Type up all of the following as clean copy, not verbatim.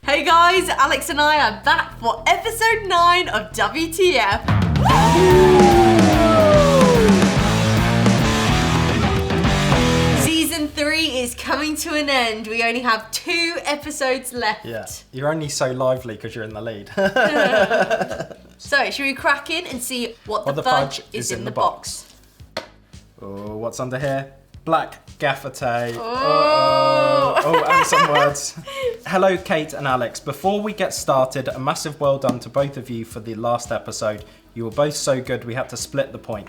Hey guys, Alex and I are back for episode 9 of WTF. Season 3 is coming to an end. We only have 2 episodes left. Yeah, you're only so lively because you're in the lead. So, should we crack in and see what the fudge is in the box? Oh, what's under here? Black gaffer tape. Oh. And some words. Hello, Kate and Alex. Before we get started, a massive well done to both of you for the last episode. You were both so good, we had to split the point.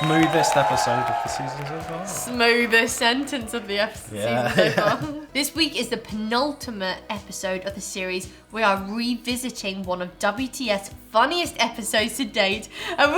Smoothest episode of the season so far. Smoothest sentence of the season so far. This week is the penultimate episode of the series. We are revisiting one of WTF's funniest episodes to date, and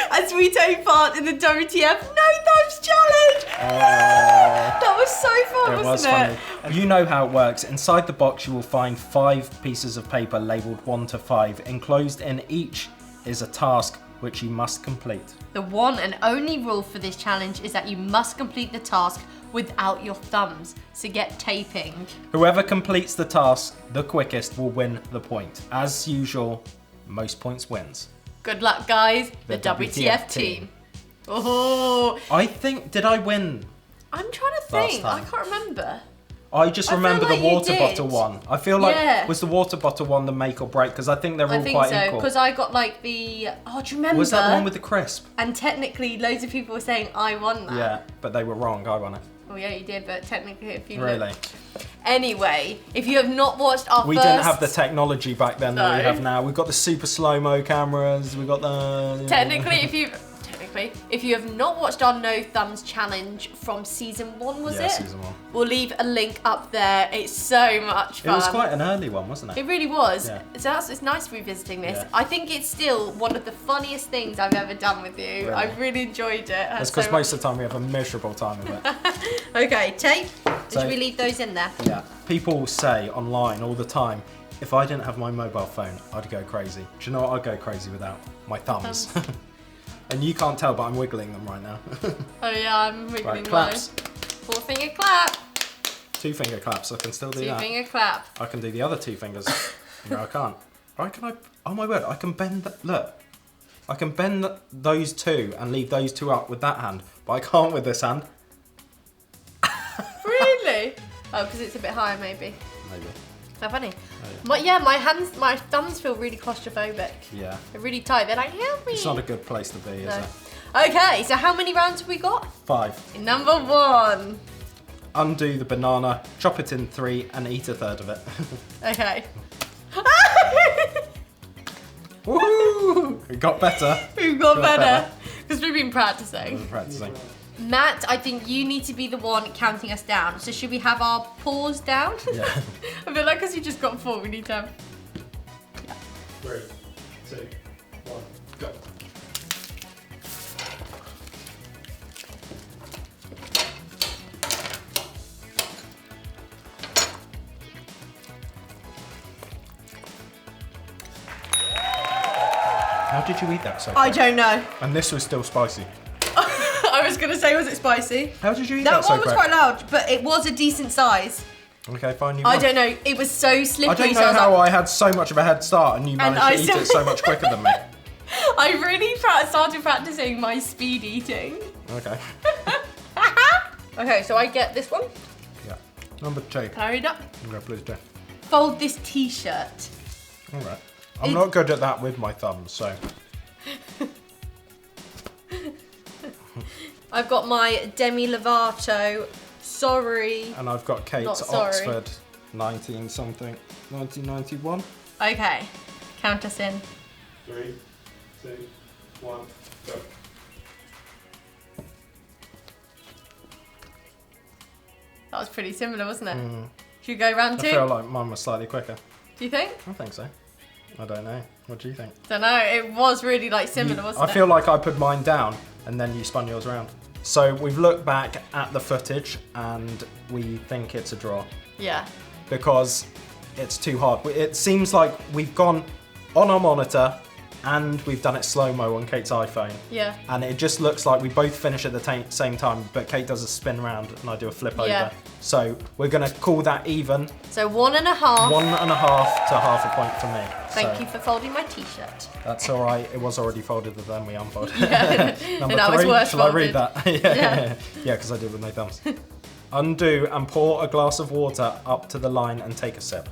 as we take part in the WTF No Thumbs Challenge. That was so fun, wasn't it? Funny. You know how it works. Inside the box you will find 5 pieces of paper labelled 1 to 5. Enclosed in each is a task which you must complete. The one and only rule for this challenge is that you must complete the task without your thumbs, so get taping. Whoever completes the task the quickest will win the point. As usual, most points wins. Good luck, guys. The WTF team. Oh. Did I win? I'm trying to think. I can't remember. I just remember the water did. bottle one. I feel like, was the water bottle one the make or break? Because I think they're all quite equal. Because I got like the, do you remember? Was that the one with the crisp? And technically loads of people were saying I won that. Yeah, but they were wrong. I won it. Oh yeah, you did, but technically if you Really? Anyway, if you have not watched our We didn't have the technology back then that we have now. We've got the super slow-mo cameras. We've got the... Technically, if you have not watched our No Thumbs Challenge from season 1, was it? Yeah, season 1. We'll leave a link up there. It's so much fun. It was quite an early one, wasn't it? It really was. Yeah. So it's nice revisiting this. Yeah. I think it's still one of the funniest things I've ever done with you. Really? I've really enjoyed it. That's because most of the time we have a miserable time of it. Okay, tape. Should we leave those in there? Yeah. People say online all the time, if I didn't have my mobile phone, I'd go crazy. Do you know what I'd go crazy without? My thumbs. And you can't tell, but I'm wiggling them right now. Oh yeah, I'm wiggling right, claps. 4-finger clap. 2-finger claps, I can still do that. 2-finger clap. I can do the other 2 fingers. No, I can't. Oh my word, I can bend look. I can bend those 2 and leave those 2 up with that hand, but I can't with this hand. Really? Oh, because it's a bit higher maybe. Maybe. How funny. Oh, yeah. My thumbs feel really claustrophobic. Yeah. They're really tight. They're like, help me. It's not a good place to be, is it? Okay, so how many rounds have we got? 5. Number 1. Undo the banana, chop it in 3, and eat a third of it. Okay. Woo! It got better. We've got better. Because we've been practicing. Matt, I think you need to be the one counting us down. So should we have our paws down? Yeah. I feel like because you just got 4, we need to have... 3, 2, 1, go. How did you eat that so quick? I don't know. And this was still spicy. I was going to say, was it spicy? How did you eat that so quick? That one was quite loud, but it was a decent size. Okay, fine, you won. I don't know. It was so slippery. I don't know how I had so much of a head start and you managed to eat it so much quicker than me. I really started practicing my speed eating. Okay. Okay, so I get this one. Yeah. Number 2. Can I read up? Okay, please do. Fold this t-shirt. Alright. I'm not good at that with my thumbs, so. I've got my Demi Lovato, sorry. And I've got Kate's Oxford 1991. Okay, count us in. 3, 2, 1, go. That was pretty similar, wasn't it? Should we go round 2? I feel like mine was slightly quicker. Do you think? I think so. I don't know. What do you think? Don't know. It was really similar, wasn't it? I feel like I put mine down and then you spun yours around. So we've looked back at the footage and we think it's a draw. Yeah. Because it's too hard. It seems like we've gone on our monitor and we've done it slow-mo on Kate's iPhone. Yeah. And it just looks like we both finish at the same time, but Kate does a spin round and I do a flip over. So we're going to call that even. So 1.5. 1.5 to half a point for me. Thank you for folding my t-shirt. That's all right. It was already folded, but then we unfolded. Yeah. Number and 3. worse Shall folded. I read that? Yeah, because I did with no thumbs. Undo and pour a glass of water up to the line and take a sip.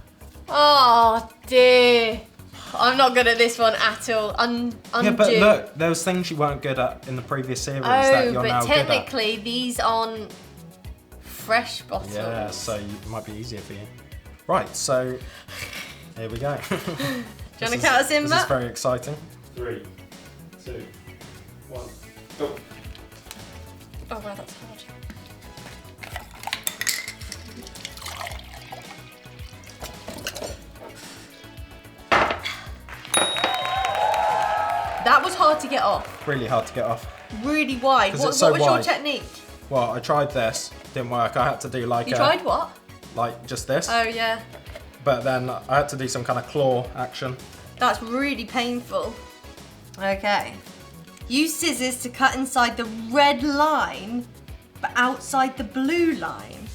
Oh dear. I'm not good at this one at all. Undo. Yeah, but look, there was things you weren't good at in the previous series that you're now but good at. technically these aren't fresh bottles. Yeah, so it might be easier for you. Right, so here we go. Do you want to count us in, This Matt? is very exciting. 3, 2, 1, go. Oh wow, that's hard. That was hard to get off. Really hard to get off. Really wide. 'Cause What, it's so what was your wide. technique? Well, I tried this, didn't work. I had to do like You tried what? like just this, Oh yeah. but then I had to do some kind of claw action. That's really painful. Okay. Use scissors to cut inside the red line, but outside the blue line.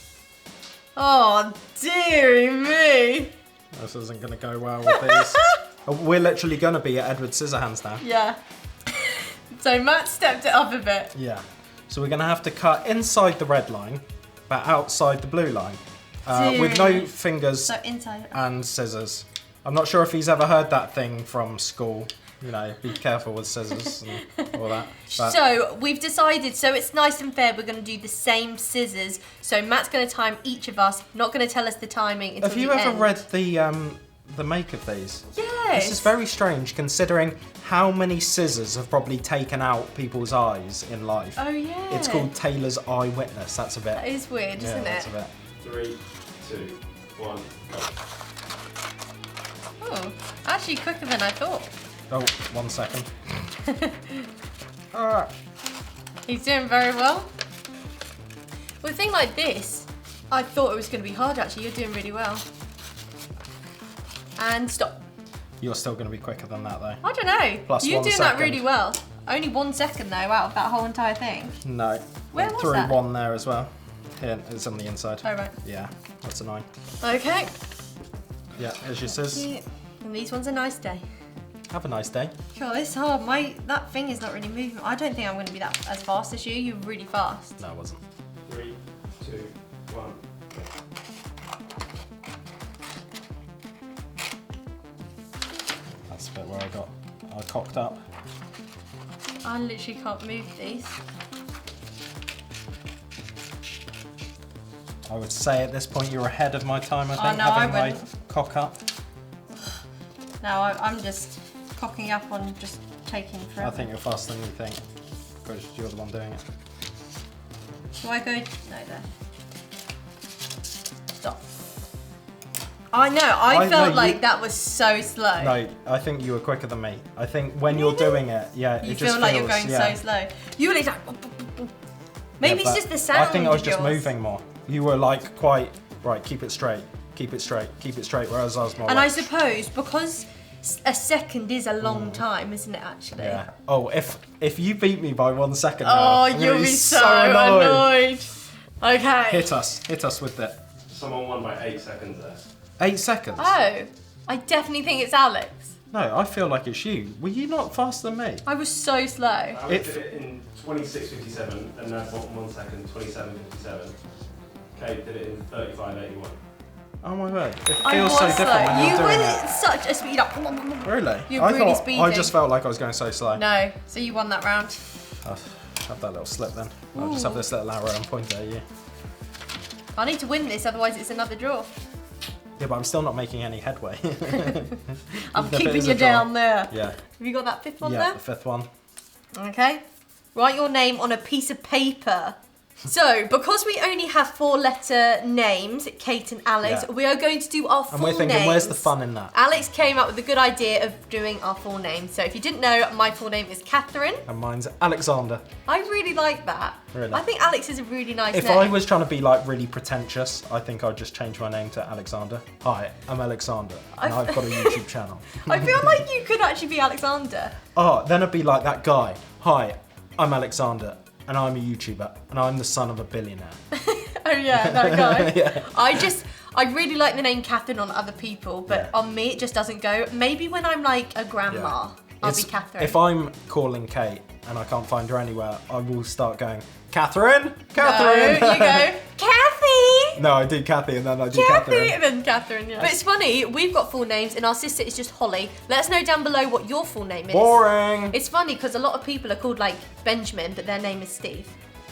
Oh, dearie me. This isn't going to go well with these. We're literally going to be at Edward Scissorhands now. Yeah. So Matt stepped it up a bit. Yeah. So we're going to have to cut inside the red line, but outside the blue line. With no fingers So inside. and scissors. I'm not sure if he's ever heard that thing from school. You know, be careful with scissors and all that. But So we've decided, so it's nice and fair, we're going to do the same scissors. So Matt's going to time each of us, not going to tell us the timing until have you the ever end. read the make of these? Yes. This is very strange considering how many scissors have probably taken out people's eyes in life. Oh yeah. It's called Taylor's Eyewitness. That's a bit. That is weird, isn't that's it? a bit. 3, 2, 1, go. Oh, actually quicker than I thought. Oh, 1 second. He's doing very well. With a thing like this, I thought it was going to be hard actually. You're doing really well. And stop. You're still going to be quicker than that though. I don't know. Plus You're 1 doing second. that really well. Only 1 second though out of that whole entire thing. No. Where I was threw that? 1 there as well. Here, it's on the inside. Oh right. Yeah, that's a 9. Okay. Yeah, here's your scissors. Yeah. And these ones are nice day. Have a nice day. God, it's hard. That thing is not really moving. I don't think I'm going to be that as fast as you. You're really fast. No, it wasn't. 3, 2, 1, go. That's the bit where I cocked up. I literally can't move these. I would say at this point you're ahead of my time, I Oh, think, no, I having my wouldn't. cock up. No, I'm just cocking up on just taking forever. I think you're faster than you think, because you're the one doing it. Do I go? No, there. Stop. I know, I felt no, like you- that was so slow. No, I think you were quicker than me. I think when you're doing it, yeah, You it just feel like you're feels- going yeah. so slow. You were like, maybe Yeah, it's but just the sound. I think I was of just yours. moving more. You were like quite, right, keep it straight, keep it straight, keep it straight, whereas I was more And I like, suppose because a second is a long time, isn't it, actually? yeah. Oh, if you beat me by 1 second Oh, now, I'm gonna you'll be so annoyed. Okay. Hit us with it. Someone won by 8 seconds there. 8 seconds? Oh, I definitely think it's Alex. No, I feel like it's you. Were you not faster than me? I was so slow. Alex did it in 26.57 and that's what 1 second, 27.57. Kate did it in 35.81. Oh my word. It I feels was so different slow. when You you're doing were it. such a speed up. Really? You're I really thought, I speeding. just felt like I was going so slow. No, so you won that round. I'll have that little slip then. I'll just have this little arrow and point at you. I need to win this, otherwise it's another draw. Yeah, but I'm still not making any headway. I'm Even if it keeping is you a draw. down there. Yeah. Have you got that fifth one Yeah, there? the 5th one. Okay. Write your name on a piece of paper. So, because we only have 4-letter names, Kate and Alex, Yeah. we are going to do our full And we're thinking, names. where's the fun in that? Alex came up with a good idea of doing our full names. So if you didn't know, my full name is Catherine. And mine's Alexander. I really like that. Really? I think Alex is a really nice If name. I was trying to be like really pretentious, I think I'd just change my name to Alexander. Hi, I'm Alexander, and I've got a YouTube channel. I feel like you could actually be Alexander. Oh, then I'd be like that guy. Hi, I'm Alexander, and I'm a YouTuber, and I'm the son of a billionaire. Oh yeah, that guy. Yeah. I really like the name Catherine on other people, but on me it just doesn't go. Maybe when I'm like a grandma, I'll be Catherine. If I'm calling Kate and I can't find her anywhere, I will start going, Catherine? No, Catherine! you go, Kathy! No, I do Kathy and then I do Kathy, Catherine. and then Catherine, yeah. But it's funny, we've got full names and our sister is just Holly. Let us know down below what your full name is. Boring! It's funny because a lot of people are called like Benjamin, but their name is Steve.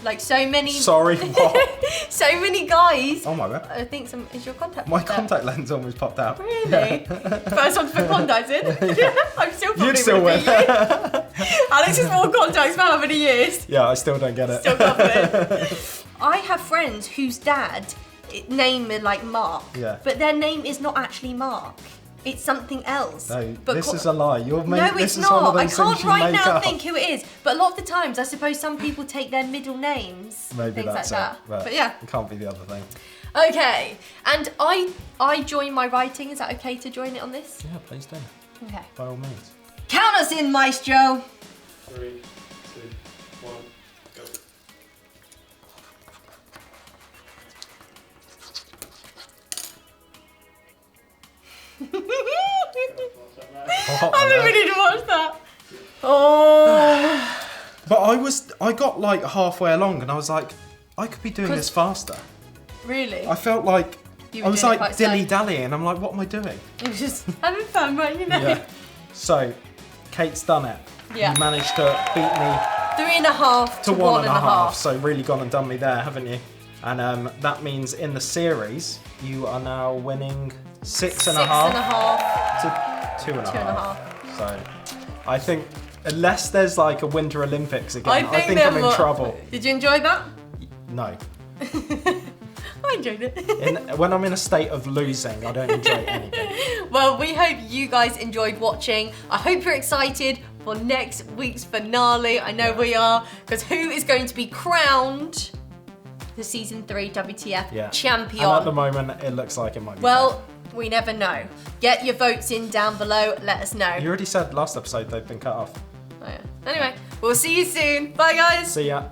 Like so many. Sorry, what? So many guys. Oh my god. I think is your contact. My popped out? contact lens almost popped out. Really? First one to put contacts in. I'm still probably You'd still would win. beat you. Alex has worn contacts for how many years? Yeah, I still don't get it. Still confident. I have friends whose dad name is like Mark, but their name is not actually Mark. It's something else. No, But this is a lie. You're No, this it's is one not. of I those can't things you right make now up. think who it is. But a lot of the times, I suppose some people take their middle names. Maybe things that's like that. it. But yeah. It can't be the other thing. Okay. And I join my writing. Is that okay to join it on this? Yeah, please do. Okay. By all means. Count us in, Maestro. 3, 2, 1, go. I've been ready to watch that. Oh. But I got like halfway along and I was like, I could be doing this faster. Really? I felt like You I were was doing it like quite slow. dilly-dallying. I'm like, what am I doing? It was just having fun, right? You know. Yeah. So, Kate's done it. Yeah. You managed to beat me 3.5 to to 1.5. So really gone and done me there, haven't you? And that means in the series, you are now winning 6.5 to 2.5. So I think unless there's like a Winter Olympics again, I think I'm in trouble. Did you enjoy that? No. I enjoyed it. When I'm in a state of losing, I don't enjoy anything. Well, we hope you guys enjoyed watching. I hope you're excited for next week's finale. I know we are, because who is going to be crowned the season 3 WTF champion? And at the moment, it looks like it might be. Well, we never know. Get your votes in down below. Let us know. You already said last episode they've been cut off. Oh, yeah. Anyway, we'll see you soon. Bye, guys. See ya.